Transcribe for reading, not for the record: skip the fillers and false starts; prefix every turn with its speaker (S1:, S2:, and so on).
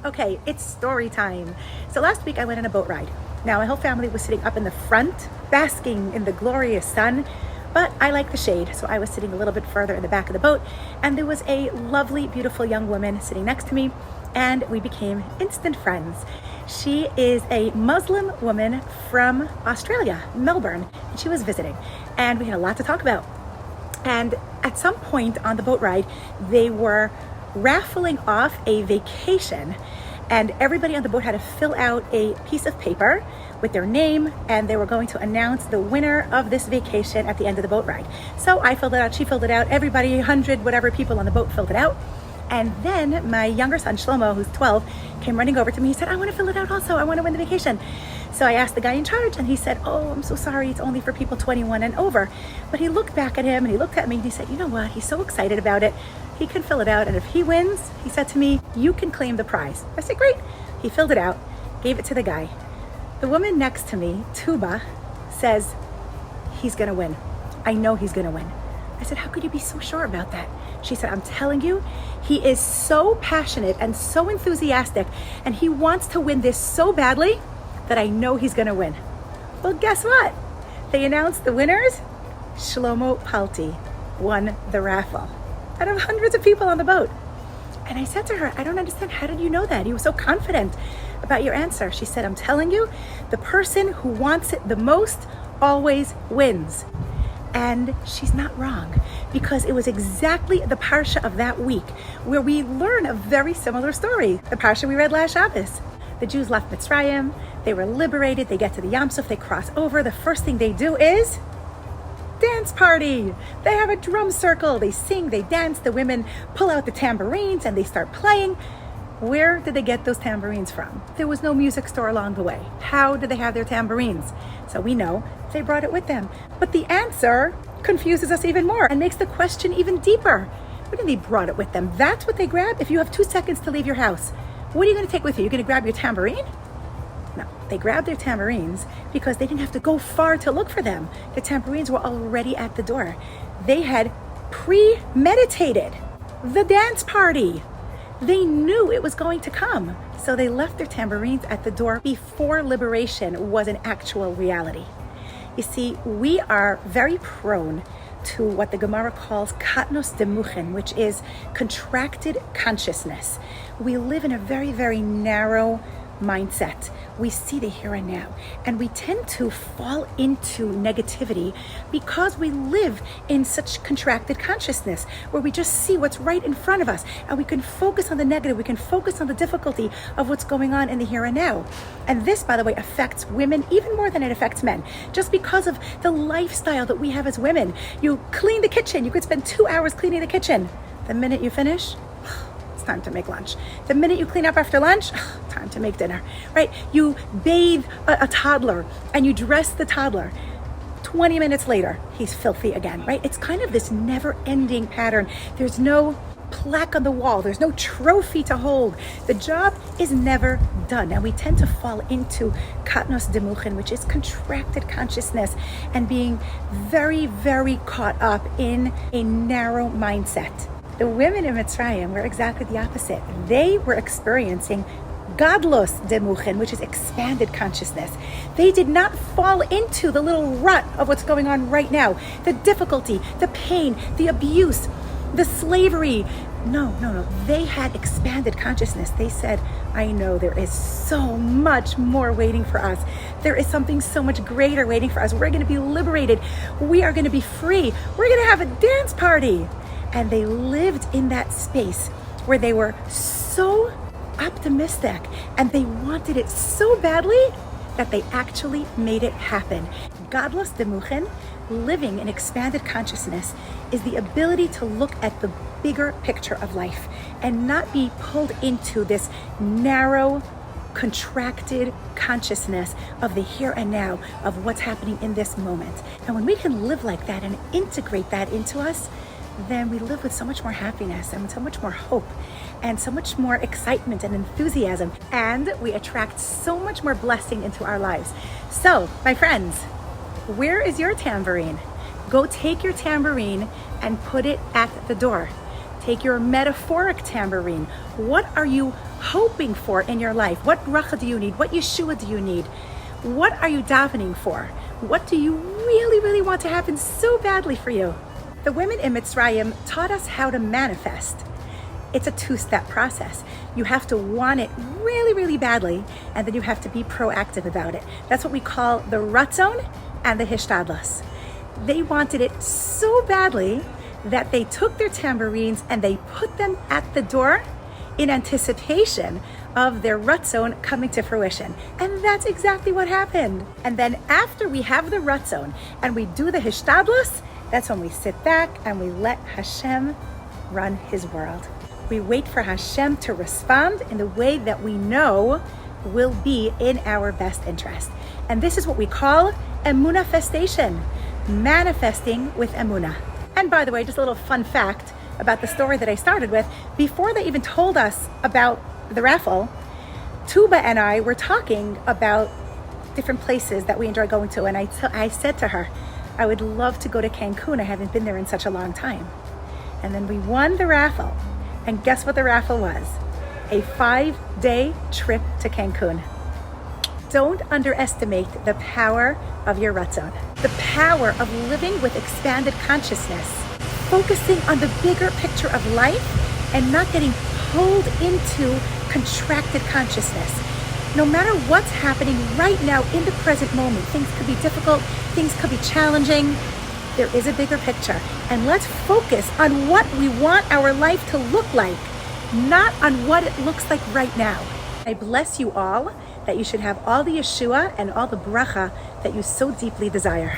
S1: Okay, it's story time. So last week I went on a boat ride. Now my whole family was sitting up in the front, basking in the glorious sun, but I like the shade, so I was sitting a little bit further in the back of the boat, and there was a lovely, beautiful young woman sitting next to me, and we became instant friends. She is a Muslim woman from Australia, Melbourne, and she was visiting, and we had a lot to talk about. And at some point on the boat ride, they were raffling off a vacation, and everybody on the boat had to fill out a piece of paper with their name, and they were going to announce the winner of this vacation at the end of the boat ride. So I filled it out, she filled it out, everybody, 100 whatever people on the boat filled it out. And then my younger son, Shlomo, who's 12, came running over to me. He said, I want to fill it out also. I want to win the vacation. So I asked the guy in charge, and he said, oh, I'm so sorry. It's only for people 21 and over. But he looked back at him, and he looked at me, and he said, you know what? He's so excited about it. He can fill it out. And if he wins, he said to me, you can claim the prize. I said, great. He filled it out, gave it to the guy. The woman next to me, Tuba, says, he's going to win. I know he's going to win. I said, how could you be so sure about that? She said, I'm telling you, he is so passionate and so enthusiastic, and he wants to win this so badly that I know he's going to win. Well, guess what? They announced the winners. Yaffa Palti won the raffle out of hundreds of people on the boat. And I said to her, I don't understand. How did you know that? You were so confident about your answer. She said, I'm telling you, the person who wants it the most always wins. And she's not wrong, because it was exactly the parsha of that week where we learn a very similar story. The parsha we read last Shabbos. The Jews left Mitzrayim, they were liberated, they get to the Yam Suf, they cross over. The first thing they do is dance party. They have a drum circle, they sing, they dance, the women pull out the tambourines and they start playing. Where did they get those tambourines from? There was no music store along the way. How did they have their tambourines? So we know they brought it with them. But the answer confuses us even more and makes the question even deeper. What do you mean they brought it with them? That's what they grab? If you have 2 seconds to leave your house, what are you going to take with you? You're going to grab your tambourine? No, they grabbed their tambourines because they didn't have to go far to look for them. The tambourines were already at the door. They had premeditated the dance party. They knew it was going to come. So they left their tambourines at the door before liberation was an actual reality. You see, we are very prone to what the Gemara calls katnos demuchen, which is contracted consciousness. We live in a very, very narrow mindset. We see the here and now, and we tend to fall into negativity because we live in such contracted consciousness where we just see what's right in front of us, and we can focus on the negative, we can focus on the difficulty of what's going on in the here and now. And this, by the way, affects women even more than it affects men, just because of the lifestyle that we have as women. You clean the kitchen, you could spend 2 hours cleaning the kitchen. The minute you finish, time to make lunch. The minute you clean up after lunch, time to make dinner, right? You bathe a toddler and you dress the toddler. 20 minutes later, he's filthy again, right? It's kind of this never-ending pattern. There's no plaque on the wall. There's no trophy to hold. The job is never done. And we tend to fall into katnos demuchen, which is contracted consciousness, and being very, very caught up in a narrow mindset. The women in Mitzrayim were exactly the opposite. They were experiencing gadlos demuchen, which is expanded consciousness. They did not fall into the little rut of what's going on right now. The difficulty, the pain, the abuse, the slavery. No. They had expanded consciousness. They said, I know there is so much more waiting for us. There is something so much greater waiting for us. We're going to be liberated. We are going to be free. We're going to have a dance party. And they lived in that space where they were so optimistic and they wanted it so badly that they actually made it happen. Gadlos demuchen, living in expanded consciousness, is the ability to look at the bigger picture of life and not be pulled into this narrow, contracted consciousness of the here and now, of what's happening in this moment. And when we can live like that and integrate that into us, then we live with so much more happiness and so much more hope and so much more excitement and enthusiasm, and we attract so much more blessing into our lives. So, my friends, where is your tambourine? Go take your tambourine and put it at the door. Take your metaphoric tambourine. What are you hoping for in your life? What bracha do you need? What Yeshua do you need? What are you davening for? What do you really, really want to happen so badly for you? The women in Mitzrayim taught us how to manifest. It's a two-step process. You have to want it really, really badly, and then you have to be proactive about it. That's what we call the ratzon and the hishtadlus. They wanted it so badly that they took their tambourines and they put them at the door in anticipation of their ratzon coming to fruition. And that's exactly what happened. And then after we have the ratzon and we do the hishtadlus, that's when we sit back and we let Hashem run his world. We wait for Hashem to respond in the way that we know will be in our best interest. And this is what we call emunafestation, manifesting with emunah. And by the way, just a little fun fact about the story that I started with. Before they even told us about the raffle, Tuba and I were talking about different places that we enjoy going to. And I said to her, I would love to go to Cancun. I haven't been there in such a long time. And then we won the raffle. And guess what the raffle was? A 5-day trip to Cancun. Don't underestimate the power of your ratzon, the power of living with expanded consciousness, focusing on the bigger picture of life and not getting pulled into contracted consciousness. No matter what's happening right now in the present moment, things could be difficult, things could be challenging. There is a bigger picture, and let's focus on what we want our life to look like, not on what it looks like right now. I bless you all, that you should have all the Yeshua and all the bracha that you so deeply desire.